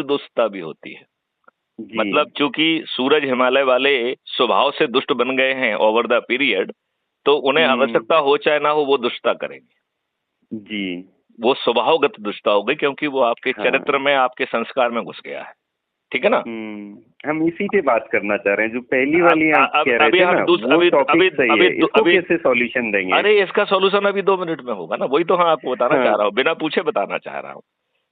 दुष्टता भी होती है। जी मतलब चूंकि सूरज हिमालय वाले स्वभाव से दुष्ट बन गए हैं ओवर द पीरियड, तो उन्हें आवश्यकता हो चाहे ना हो वो दुष्टता करेंगे। जी वो स्वभावगत दुष्टता हो गई, क्योंकि वो आपके चरित्र हाँ में, आपके संस्कार में घुस गया है। ठीक है ना? हम इसी पे बात करना चाह रहे हैं, जो पहली अब वाली आप अब कह रहे अभी थे हम ना, दूस वो अभी अभी टॉपिक सही अभी है, इसको अभी कैसे सॉल्यूशन देंगे? अरे इसका सॉल्यूशन अभी 2 मिनट में होगा ना, वही तो हम आपको बताना चाह हाँ रहा हूँ, बिना पूछे बताना चाह रहा हूँ।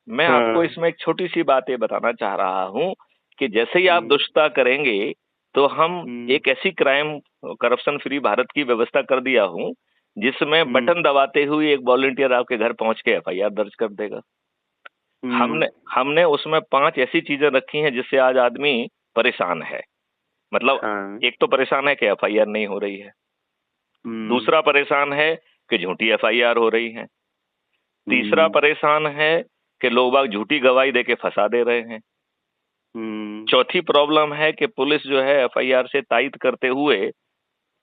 मैं आपको हाँ इसमें एक छोटी सी बात ये बताना चाह रहा हूँ कि जैसे ही आप हम्म दुष्टता करेंगे, तो हम हम्म एक ऐसी क्राइम करप्शन फ्री भारत की व्यवस्था कर दिया हूँ, जिसमें हम्म बटन दबाते हुए एक वॉलंटियर आपके घर पहुंच के एफआईआर दर्ज कर देगा। हम्म हमने हमने उसमें 5 ऐसी चीजें रखी हैं जिससे आज आदमी परेशान है। मतलब हाँ एक तो परेशान है कि एफआईआर नहीं हो रही है, हम्म दूसरा परेशान है कि झूठी एफआईआर हो रही है, तीसरा हम्म परेशान है कि लोग बाग झूठी गवाही देके फंसा दे रहे हैं, हम्म चौथी प्रॉब्लम है कि पुलिस जो है एफआईआर से तायद करते हुए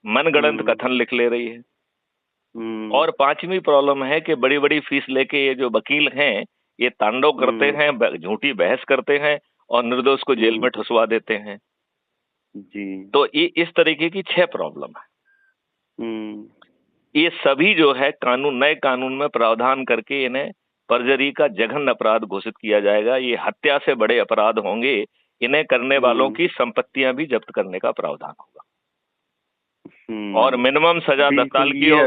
मनगढ़ंत हम्म कथन लिख ले रही है, हम्म और पांचवी प्रॉब्लम है कि बड़ी बड़ी फीस लेके ये जो वकील हैं, ये तांडव करते हम्म हैं, झूठी बहस करते हैं और निर्दोष को जेल हम्म, में ठुसवा देते हैं। जी तो ये इस तरीके की 6 प्रॉब्लम है। हम्म ये सभी जो है कानून, नए कानून में प्रावधान करके इन्हें परजरी का जघन्य अपराध घोषित किया जाएगा। ये हत्या से बड़े अपराध होंगे। इन्हें करने वालों हम्म की संपत्तियां भी जब्त करने का प्रावधान होगा, और मिनिमम सजा 10 बिल्कुल, साल की हो।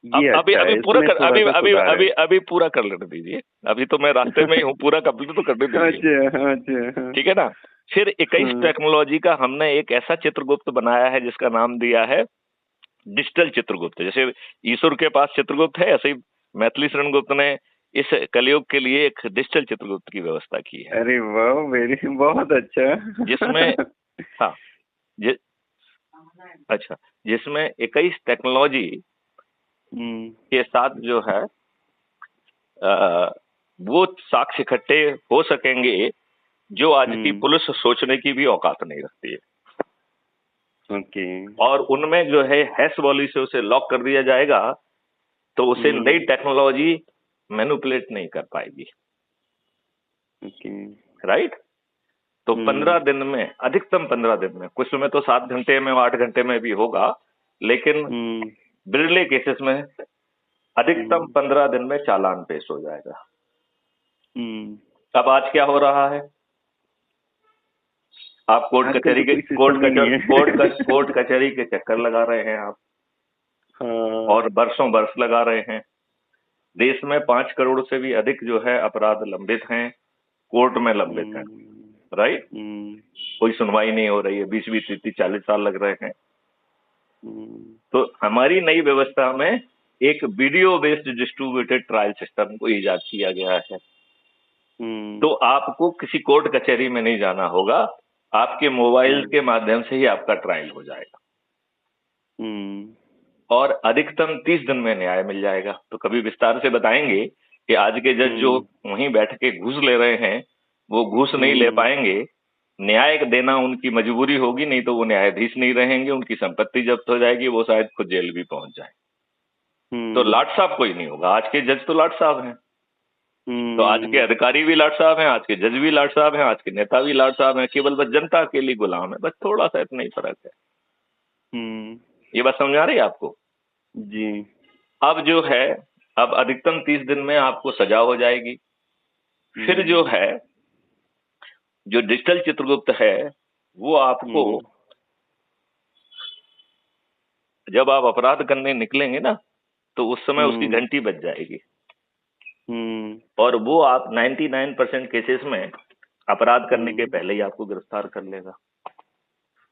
अब ये अभी अच्छा अभी है, पूरा इसमें कर, थोड़ा अभी सा अभी सुधार है। अभी अभी पूरा कर लेने दीजिए। अभी तो मैं रास्ते में ही हूँ, पूरा कंप्लीट तो करने दीजिए। अच्छा अच्छा ठीक है ना? फिर 21 हाँ टेक्नोलॉजी का हमने एक ऐसा चित्रगुप्त बनाया है जिसका नाम दिया है डिजिटल चित्रगुप्त। जैसे ईश्वर के पास चित्रगुप्त है, ऐसे ही मैथिली शरण गुप्त ने इस कलयुग के लिए एक डिजिटल चित्रगुप्त की व्यवस्था की है, अरे वाह, वेरी बहुत जिसमें, अच्छा हाँ, जि, अच्छा, जिसमें 21 टेक्नोलॉजी हम्म के साथ जो है अ, वो साक्ष्य इकट्ठे हो सकेंगे जो आज की हम्म पुलिस सोचने की भी औकात नहीं रखती है। ओके और उनमें जो है हैश वॉली से उसे लॉक कर दिया जाएगा, तो उसे नई हम्म टेक्नोलॉजी मैनिपुलेट नहीं कर पाएगी। Okay right? तो हम्म 15 दिन में, अधिकतम 15 दिन में, कुछ में तो 7 घंटे में, 8 घंटे में भी होगा, लेकिन हम्म बिरले केसेस में अधिकतम हम्म 15 दिन में चालान पेश हो जाएगा। हम्म अब आज क्या हो रहा है? आप आजकल तो कोई सिस्टम ही नहीं है कोर्ट कचहरी के चक्कर लगा रहे हैं आप, हाँ और बरसों बरस लगा रहे हैं। देश में 5 करोड़ से भी अधिक जो है अपराध लंबित हैं, कोर्ट में लंबित हैं। हम्म राइट? हम्म कोई सुनवाई नहीं हो रही है, 20 20 30 40 साल लग रहे हैं। हम्म तो हमारी नई व्यवस्था में एक video based distributed trial system को इजाद किया गया है। हम्म तो आपको किसी कोर्ट कचहरी में नहीं जाना होगा, आपके मोबाइल हम्म के माध्यम से ही आपका ट्रायल हो जाएगा, हम्म और अधिकतम 30 दिन में न्याय मिल जाएगा। तो कभी विस्तार से बताएंगे कि आज के जज जो हम्म वहीं बैठ के घूस ले रहे हैं, वो घूस नहीं ले हम्म पाएंगे। न्याय देना उनकी मजबूरी होगी, नहीं तो वो न्यायाधीश नहीं रहेंगे, उनकी संपत्ति जब्त हो जाएगी, वो शायद खुद जेल भी पहुंच जाए। तो हम्म लाट साहब कोई नहीं होगा। आज के जज तो लाट साहब हैं, तो आज के हम्म अधिकारी भी लाट साहब हैं, आज के जज भी लाट साहब हैं, आज के नेता भी लाट साहब हैं। केवल बस जनता के लिए गुलाम है, बस थोड़ा सा इतना ही फर्क है। हम्म ये बात समझ आ रही है आपको? जी अब जो है, अब अधिकतम 30 दिन में आपको सजा हो जाएगी। फिर जो हम्म है, जो डिजिटल चित्रगुप्त है, वो आपको, हम्म जब आप अपराध करने निकलेंगे ना, तो उस समय उसकी हम्म घंटी बज जाएगी, हम्म और वो आप 99% केसेस में अपराध करने के हम्म पहले ही आपको गिरफ्तार कर लेगा।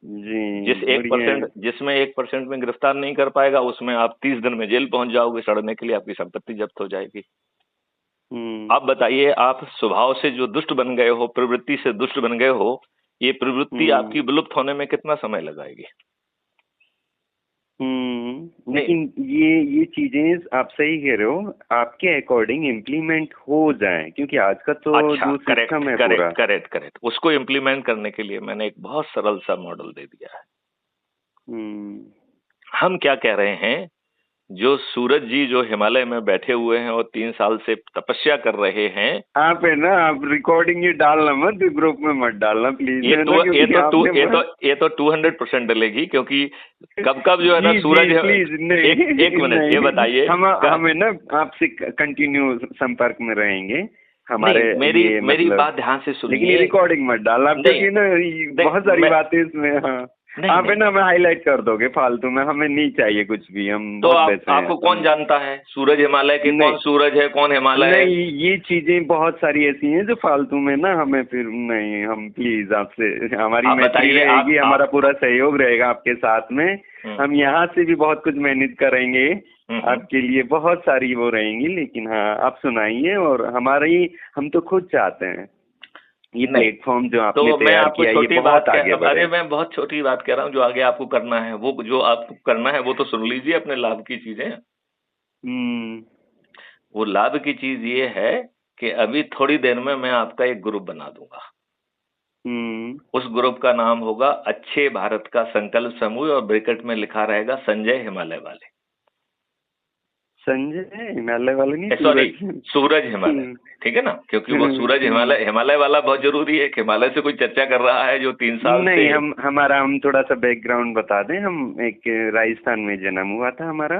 जी जिस एक बढ़िया है परसेंट जिसमें 1% में गिरफ्तार नहीं कर पाएगा, उसमें आप 30 दिन में जेल पहुंच जाओगे, सड़ने के लिए आपकी संपत्ति जब्त हो जाएगी। हम्म आप बताइए, आप स्वभाव से जो दुष्ट बन गए हो, प्रवृत्ति से दुष्ट बन गए हो, ये प्रवृत्ति आपकी हम्म विलुप्त होने में कितना समय लगाएगी? नहीं, लेकिन ये चीजें आप सही कह रहे हो, आपके अकॉर्डिंग इम्प्लीमेंट हो जाए, क्योंकि आज का तो अच्छा, जो करेक्ट सिस्टम है पूरा करेक्ट करेक्ट करेक्ट, उसको इम्प्लीमेंट करने के लिए मैंने एक बहुत सरल सा मॉडल दे दिया है। हम्म हम क्या कह रहे हैं, जो सूरज जी जो हिमालय में बैठे हुए हैं और 3 साल से तपस्या कर रहे हैं। आप है ना, आप रिकॉर्डिंग ये डालना मत, ग्रुप में मत डालना प्लीज। ये तो 200% डलेगी, क्योंकि कब कब जो है ना सूरज। प्लीज नहीं, एक मिनट, ये बताइए। हमें ना आपसे कंटिन्यू संपर्क में रहेंगे हमारे। मेरी बात ध्यान से सुनिए, लेकिन रिकॉर्डिंग मत डालना आप, क्योंकि ना बहुत सारी बातें इसमें। हाँ, आप है ना हमें हाईलाइट कर दोगे फालतू में, हमें नहीं चाहिए कुछ भी। हम तो आपको कौन जानता है सूरज हिमालय के? कौन सूरज है, कौन हिमालय है? नहीं, ये चीजें बहुत सारी ऐसी हैं जो फालतू में ना हमें फिर नहीं। हम प्लीज आपसे, हमारी मैत्री रहेगी, हमारा पूरा सहयोग रहेगा आपके साथ में। हम यहाँ से भी बहुत कुछ मेहनत करेंगे आपके लिए, बहुत सारी वो रहेंगी। लेकिन हाँ, आप सुनाइए। और हम तो खुद चाहते हैं ये प्लेटफॉर्म जो आपने तैयार किया, ये बहुत आगे बढ़े। अरे मैं बहुत छोटी बात कह रहा हूँ, जो आगे आपको करना है, वो जो आपको करना है वो तो सुन लीजिए, अपने लाभ की चीजें। वो लाभ की चीज ये है कि अभी थोड़ी देर में मैं आपका एक ग्रुप बना दूंगा। उस ग्रुप का नाम होगा अच्छे भारत का संकल्प समूह, और ब्रैकेट में लिखा रहेगा संजय हिमालय वाले। संजय हिमालय वाले नहीं, सूरज हिमालय, ठीक है ना? क्योंकि वो सूरज हिमालय वाला बहुत जरूरी है। हिमालय से कोई चर्चा कर रहा है जो 3 साल नहीं, हम थोड़ा सा बैकग्राउंड बता दें। हम एक राजस्थान में जन्म हुआ था हमारा।